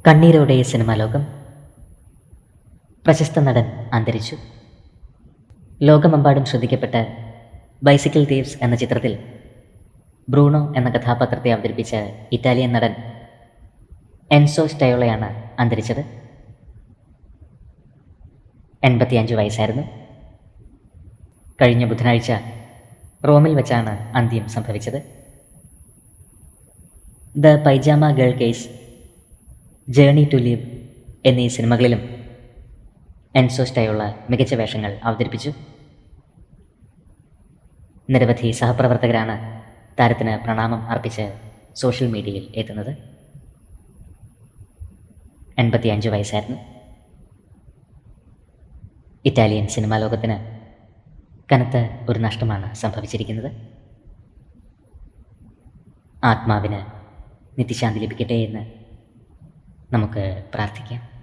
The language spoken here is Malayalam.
കണ്ണീരോടെ സിനിമാ ലോകം. പ്രശസ്ത നടൻ അന്തരിച്ചു. ലോകമെമ്പാടും ശ്രദ്ധിക്കപ്പെട്ട ബൈസിക്കിൾ തീവ്സ് എന്ന ചിത്രത്തിൽ ബ്രൂണോ എന്ന കഥാപാത്രത്തെ അവതരിപ്പിച്ച ഇറ്റാലിയൻ നടൻ എൻസോ സ്റ്റയോളയാണ് അന്തരിച്ചത്. 85 വയസ്സായിരുന്നു. കഴിഞ്ഞ ബുധനാഴ്ച റോമിൽ വെച്ചാണ് അന്ത്യം സംഭവിച്ചത്. The pyjama girl case, journey to leave എന്നീ സിനിമകളിലും എൻസോ സ്റ്റയോള മികച്ച വേഷങ്ങൾ അവതരിപ്പിച്ചു. നിരവധി സഹപ്രവർത്തകരാണ് താരത്തിന് പ്രണാമം അർപ്പിച്ച് സോഷ്യൽ മീഡിയയിൽ എത്തുന്നത്. 85 വയസ്സായിരുന്നു. ഇറ്റാലിയൻ സിനിമാ ലോകത്തിന് കനത്ത ഒരു നഷ്ടമാണ് സംഭവിച്ചിരിക്കുന്നത്. ആത്മാവിന് നിത്യശാന്തി ലഭിക്കട്ടെ എന്ന് നമുക്ക് പ്രാർത്ഥിക്കാം.